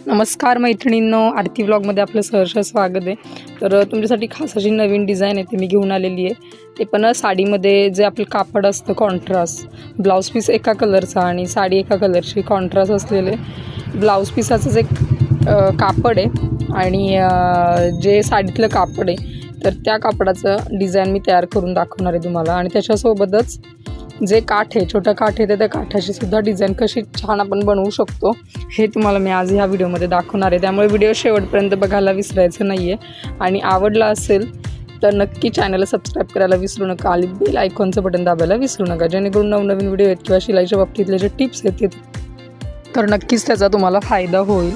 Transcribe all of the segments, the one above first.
नमस्कार मैत्रिणींनो, आरती व्लॉगमध्ये आपलं सहर्ष स्वागत आहे। तर तुमच्यासाठी खास अशी नवीन डिझाईन आहे ती मी घेऊन आलेली आहे। ते पण साडीमध्ये जे आपलं कापड असतं कॉन्ट्रास्ट, ब्लाऊज पीस एका कलरचा आणि साडी एका कलरची, कॉन्ट्रास्ट असलेले ब्लाऊज पीसाचंच एक कापड आहे आणि जे साडीतलं कापड आहे तर त्या कापडाचं डिझाईन मी तयार करून दाखवणार आहे तुम्हाला। आणि त्याच्यासोबतच जे काठ आहे, छोटं काठ आहे, त्या काठाची सुद्धा डिझाईन कशी छान आपण बनवू शकतो हे तुम्हाला मी आज ह्या व्हिडिओमध्ये दाखवणार आहे। त्यामुळे व्हिडिओ शेवटपर्यंत बघायला विसरायचं नाही आहे आणि आवडला असेल तर नक्की चॅनलला सबस्क्राईब करायला विसरू नका आणि बेल आयकॉनचं बटन दाबायला विसरू नका, जेणेकरून नवनवीन व्हिडिओ आहेत किंवा शिलाईच्या बाबतीतले जे टिप्स आहेत तर नक्कीच त्याचा तुम्हाला फायदा होईल।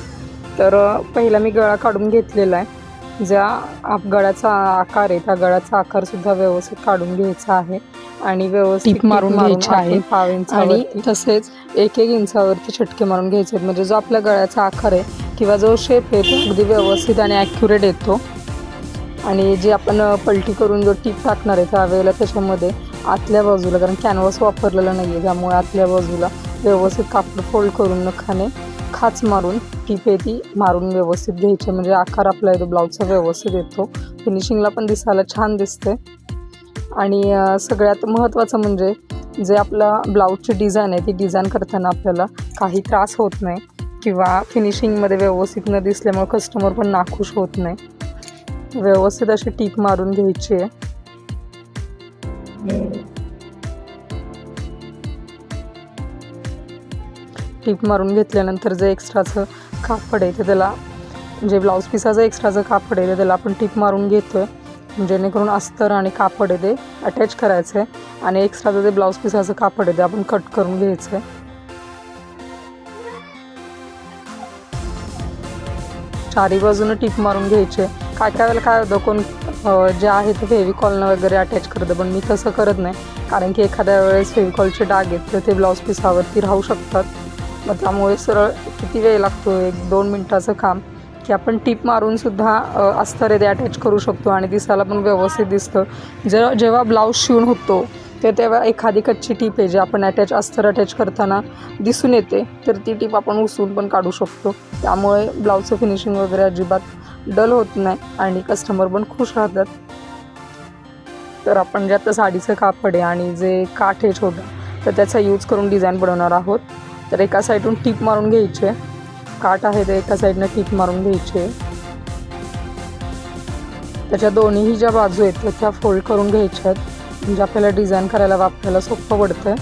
तर पहिला मी गळा काढून घेतलेला आहे। ज्या गळ्याचा आकार आहे त्या गळ्याचा आकारसुद्धा व्यवस्थित काढून घ्यायचा आहे आणि व्यवस्थित मारून घ्यायचे आहे 5 इंच आणि तसेच 1-1 इंचावरती छटके मारून घ्यायचे आहेत, म्हणजे जो आपल्या गळ्याचा आकार आहे किंवा जो शेप आहे तो अगदी व्यवस्थित आणि ॲक्युरेट येतो। आणि जे आपण पलटी करून जो टीप टाकणार आहे त्यावेळेला त्याच्यामध्ये आतल्या बाजूला, कारण कॅनव्हास वापरलेला नाही आहे त्यामुळे आतल्या बाजूला व्यवस्थित कापड फोल्ड करून नखाने खाच मारून टीप आहे ती मारून व्यवस्थित घ्यायची, म्हणजे आकार आपला येतो ब्लाऊजचा व्यवस्थित येतो, फिनिशिंगला पण दिसायला छान दिसते। आणि सगळ्यात महत्त्वाचं म्हणजे जे आपला ब्लाऊजची डिझाईन आहे ती डिझाईन करताना आपल्याला काही त्रास होत नाही किंवा फिनिशिंगमध्ये व्यवस्थित न दिसल्यामुळे कस्टमर पण नाखुश होत नाही। व्यवस्थित अशी टीप मारून घ्यायची आहे। टीप मारून घेतल्यानंतर जे एक्स्ट्राचं कापड आहे ते त्याला, जे ब्लाऊज पिसाचं एक्स्ट्राचं कापड आहे ते त्याला आपण टीप मारून घेतो आहे, जेणेकरून अस्तर आणि कापड आहे ते अटॅच करायचं आहे आणि एक्स्ट्राचं जे ब्लाऊज पिसाचं कापड आहे ते आपण कट करून घ्यायचं आहे। चारी बाजूनं टीप मारून घ्यायचे। काय वेळेला काय होतं, कोण जे आहे ते फेविकॉलनं वगैरे अटॅच करतं, पण मी तसं करत नाही, कारण की एखाद्या वेळेस फेविकॉलचे डाग आहेत तर ते ब्लाऊज पिसावरती राहू शकतात। मग त्यामुळे सरळ किती वेळ लागतो, 1-2 मिनटाचं काम की आपण टीप मारूनसुद्धा अस्तर आहे ते अटॅच करू शकतो आणि दिसायला पण व्यवस्थित दिसतं। जेव्हा ब्लाऊज शिवून होतो तेव्हा एखादी कच्ची टीप आहे जे आपण अस्तर अटॅच करताना दिसून येते तर ती टीप आपण उचलून पण काढू शकतो, त्यामुळे ब्लाऊजचं फिनिशिंग वगैरे अजिबात डल होत नाही आणि कस्टमर पण खुश राहतात। तर आपण जे आता साडीचं कापड आहे आणि जे काठ आहे छोटं तर त्याचा यूज करून डिझाईन बनवणार आहोत। तर एका साईडून टीप मारून घ्यायचे, काठ आहे ते एका साईडनं टीप मारून घ्यायचे, त्याच्या दोन्हीही ज्या बाजू आहेत त्या फोल्ड करून घ्यायच्या आहेत, म्हणजे आपल्याला डिझाईन करायला वापरायला सोपं पडतं।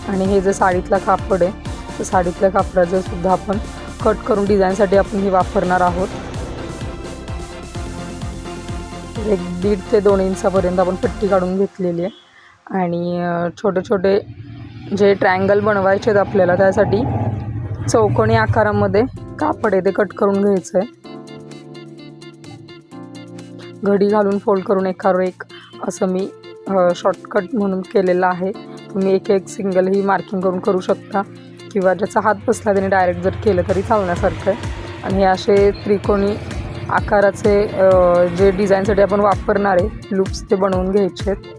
आणि हे जे साडीतला कापड आहे तर साडीतल्या कापडाचं सुद्धा आपण कट करून डिझाईनसाठी आपण हे वापरणार आहोत। 1.5 ते 2 इंचापर्यंत आपण पट्टी काढून घेतलेली आहे आणि छोटे छोटे जे ट्रायंगल बनवायचे आहेत आपल्याला त्यासाठी चौकोनी आकारामध्ये कापड आहे ते कट करून घ्यायचं आहे। घडी घालून फोल्ड करून एकावर एक असं मी शॉर्टकट म्हणून केलेलं आहे। तुम्ही एक सिंगल ही मार्किंग करू शकता किंवा ज्याचा हात बसला त्याने डायरेक्ट जर केलं तरी चालण्यासारखं आहे। आणि हे असे त्रिकोणी आकाराचे जे डिझाईनसाठी आपण वापरणार आहे लूप्स ते बनवून घ्यायचे आहेत।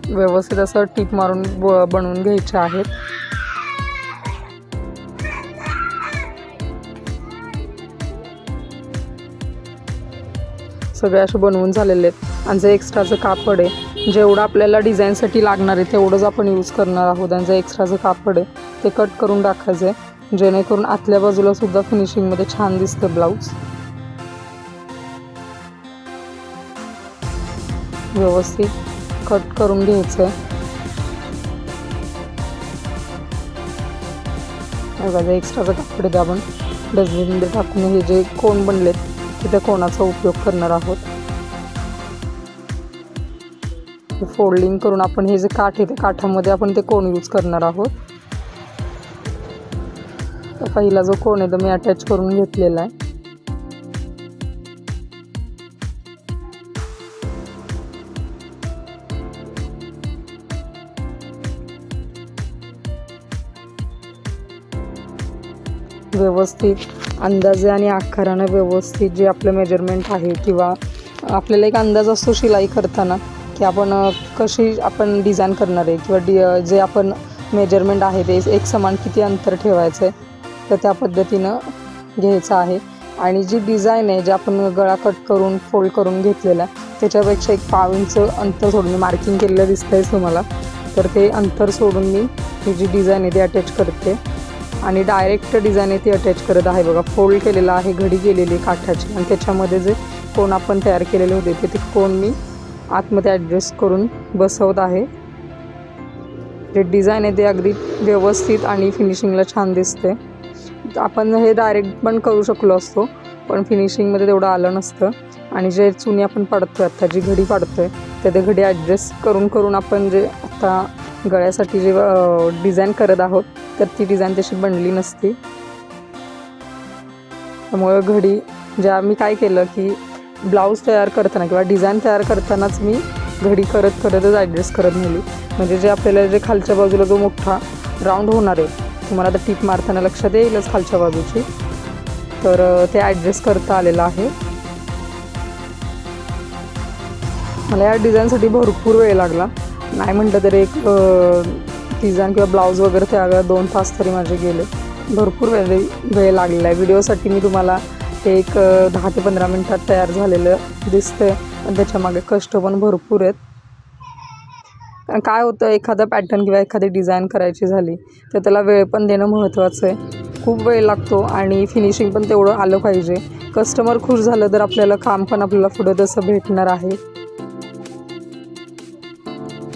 व्यवस्थित असं टीप मारून बनवून घ्यायचे आहेत। सगळे असे बनवून झालेले आहेत आणि जे एक्स्ट्राचं कापड आहे जेवढं आपल्याला डिझाईनसाठी लागणार आहे तेवढंच आपण यूज करणार आहोत आणि जे एक्स्ट्राचं कापड आहे ते कट करून टाकायचं आहे, जेणेकरून आतल्या बाजूला सुद्धा फिनिशिंगमध्ये छान दिसतं ब्लाऊज। व्यवस्थित कट करून घ्यायचं आहे। बघा एक्स्ट्राचं कापड आहे ते आपण डस्टबिनमध्ये टाकून हे जे कोण बनलेत त्या कोणाचा उपयोग करणार आहोत। फोल्डिंग करून आपण हे जे काठ आहे त्या काठामध्ये आपण ते कोण यूज करणार आहोत। तर पहिला जो कोण आहे तो मी अटॅच करून घेतलेला आहे। व्यवस्थित अंदाजे आणि आकारानं व्यवस्थित जे आपलं मेजरमेंट आहे किंवा आपल्याला एक अंदाज असतो शिलाई करताना की आपण कशी आपण डिझाईन करणार आहे किंवा जे आपण मेजरमेंट आहे ते एक समान किती अंतर ठेवायचं आहे तर त्या पद्धतीनं घ्यायचं आहे. आणि जी डिझाईन आहे जे आपण गळा कट करून फोल्ड करून घेतलेला त्याच्यापेक्षा 1 पाव इंच अंतर सोडून मार्किंग केलेलं दिसतंय तुम्हाला. तर ते अंतर सोडून मी ही जी डिझाईन आहे ती अटॅच करते आणि डायरेक्ट डिझाईन आहे ती अटॅच करत आहे. बघा फोल्ड केलेलं आहे, घडी केलेली काठाची आणि त्याच्यामध्ये जे कोण आपण तयार केलेले होते ते कोण मी आतमध्ये ॲडजस्ट करून बसवत आहे. जे डिझाईन आहे ते अगदी व्यवस्थित आणि फिनिशिंगला छान दिसते. आपण हे डायरेक्ट पण करू शकलो असतो पण फिनिशिंगमध्ये तेवढं आलं नसतं. आणि जे चुनी आपण पाडतोय आता जी घडी पाडतोय तर ते घडी ॲडजस्ट करून करून आपण जे आता गळ्यासाठी जे डिझाईन करत आहोत तर ती डिझाईन तशी बनली नसती. त्यामुळे घडी ज्या मी काय केलं की ब्लाऊज तयार करताना किंवा डिझाईन तयार करतानाच मी घडी करतच ॲडजस्ट करत नेली. म्हणजे जे आपल्याला जे खालच्या बाजूला जो मोठा राऊंड होणार आहे तुम्हाला आता टीप मारताना लक्षात येईलच खालच्या बाजूची तर ते ॲडजस्ट करता आलेलं आहे. मला या डिझाईनसाठी भरपूर वेळ लागला, नाही म्हटलं तरी एक डिझाईन किंवा ब्लाऊज वगैरे तयार 2 तास तरी माझे गेले. भरपूर वेळ लागलेला आहे. व्हिडिओसाठी मी तुम्हाला एक 10 ते 15 मिनटात तयार झालेलं दिसतंय पण त्याच्यामागे कष्ट पण भरपूर आहेत. कारण काय होतं एखादा पॅटर्न किंवा एखादी डिझाईन करायची झाली तर त्याला वेळ पण देणं महत्त्वाचं आहे. खूप वेळ लागतो आणि फिनिशिंग पण तेवढं आलं पाहिजे. कस्टमर खुश झालं तर आपल्याला काम पण आपल्याला पुढं तसं भेटणार आहे.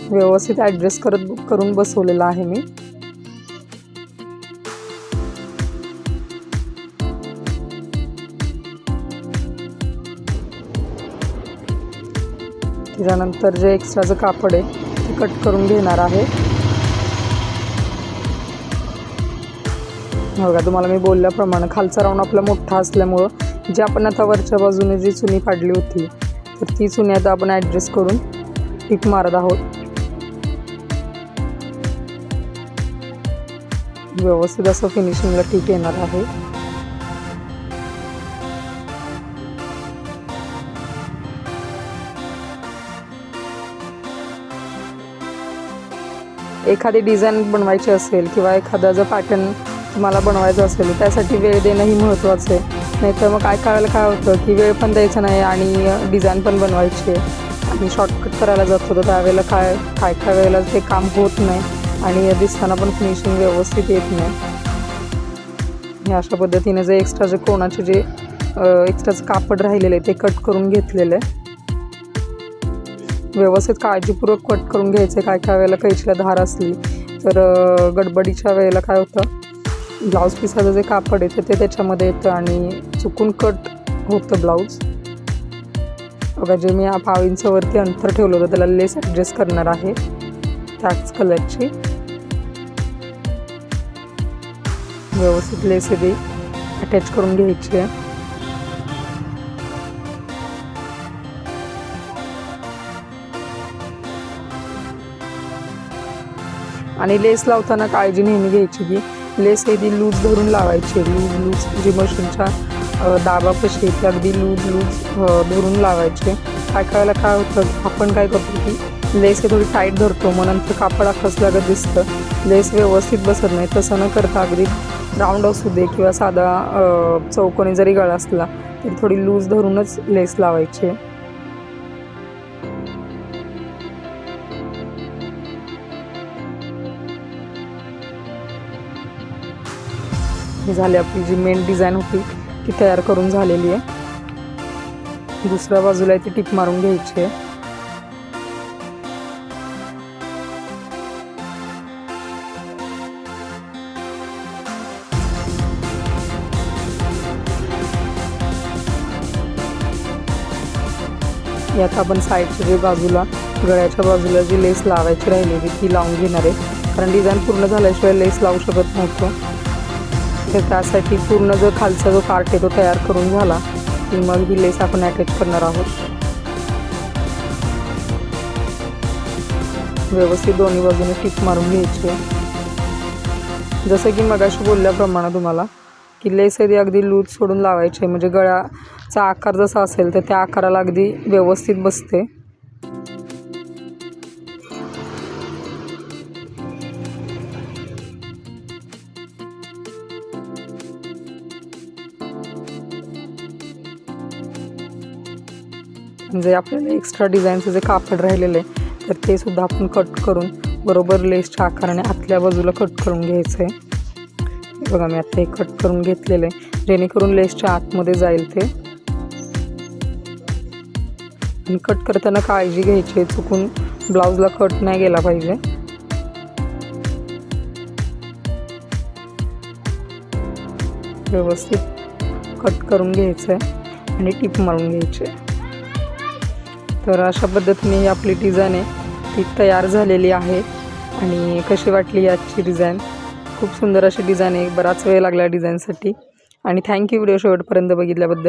व्यवस्थित ॲडजस्ट करून बसवलेलं आहे मी. त्याच्यानंतर जे एक्स्ट्राचं कापड आहे ते कट करून घेणार आहे. बघा तुम्हाला मी बोलल्याप्रमाणे खालचा राऊंड आपला मोठा असल्यामुळं जे आपण आता वरच्या बाजूने जी चुनी पाडली होती तर ती चुनी आता आपण ॲडजस्ट करून टीप मारत आहोत. व्यवस्थित असं फिनिशिंगला टीप येणार आहे. एखादी डिझाईन बनवायची असेल किंवा एखादा जर पॅटर्न तुम्हाला बनवायचा असेल त्यासाठी वेळ देणंही महत्त्वाचं आहे. नाहीतर मग काय करायला काय होतं की वेळ पण द्यायचा नाही आणि डिझाईन पण बनवायची आहे आणि शॉर्टकट करायला जात होतं त्यावेळेला काय वेळेला ते काम होत नाही आणि दिसताना पण फिनिशिंग व्यवस्थित येत नाही. हे अशा पद्धतीने जे एक्स्ट्राचे कोणाचे जे एक्स्ट्राचं कापड राहिलेलं आहे ते कट करून घेतलेलं आहे. व्यवस्थित काळजीपूर्वक कट करून घ्यायचं. काय वेळेला कैचीला धार असली तर गडबडीच्या वेळेला काय होतं ब्लाऊज पिसाचं जे कापड आहे ते त्याच्यामध्ये येतं आणि चुकून कट होतं ब्लाऊज. बघा जे मी 1 इंचावरती अंतर ठेवलं होतं त्याला लेस ॲडजस्ट करणार आहे त्याच कलरची. व्यवस्थित लेस आहे ती अटॅच करून घ्यायची आहे. आणि लेस लावताना काळजी नेहमी घ्यायची की लेस ही ती लूज धरून लावायची. लूज जी मशीनच्या दाबापाशी ती अगदी लूज धरून लावायचे. काय वेळेला काय होतं आपण काय करतो की लेस हे थोडी टाईट धरतो मग नंतर कापड आखसल्यागत दिसतं. लेस व्यवस्थित बसत नाही. तसं न करता अगदी राऊंड असू दे किंवा साधा चौकोनी जरी गळा असला तरी थोडी लूज धरूनच लेस लावायची. ही झाली आपली जी मेन डिझाईन होती ती तयार करून झालेली आहे. दुसऱ्या बाजूला ती टिप मारून घ्यायची आहे. यात आपण साईडच्या जे बाजूला गळ्याच्या बाजूला जी लेस लावायची राहिलेली ती लावून घेणार आहे. कारण डिझाईन पूर्ण झाल्याशिवाय लेस लावू शकत नव्हतो. तर त्यासाठी पूर्ण जो खालचा जो पार्ट आहे तो तयार करून झाला की मग ही लेस आपण अटॅच करणार आहोत. व्यवस्थित दोन्ही बाजूने टिप मारून घ्यायची आहे. जसं की मगाशी बोलल्याप्रमाणे तुम्हाला की लेस आहे ती अगदी लूज सोडून लावायची आहे, म्हणजे गळ्याचा आकार जसा असेल तर त्या आकाराला अगदी व्यवस्थित बसते. म्हणजे आपल्याला एक्स्ट्रा डिझाईनचं जे कापड राहिलेलं आहे तर ते सुद्धा आपण कट करून बरोबर लेसच्या आकाराने आतल्या बाजूला कट करून घ्यायचं आहे. बघा मी आता हे कट करून घेतलेलं आहे, जेणेकरून लेसच्या आतमध्ये जाईल ते. आणि कट करताना काळजी घ्यायची आहे, चुकून ब्लाऊजला कट नाही गेला पाहिजे. व्यवस्थित कट करून घ्यायचं आहे आणि टिप मारून घ्यायची आहे. तर अशा पद्धतीने ही आपली डिझाईन आहे ती तयार झालेली आहे. आणि कशी वाटली याची डिझाईन? खूप सुंदर अशी डिझाईन आहे, बराच वेळ लागला डिझाईनसाठी. आणि थँक्यू व्हिडिओ शेवटपर्यंत बघितल्याबद्दल.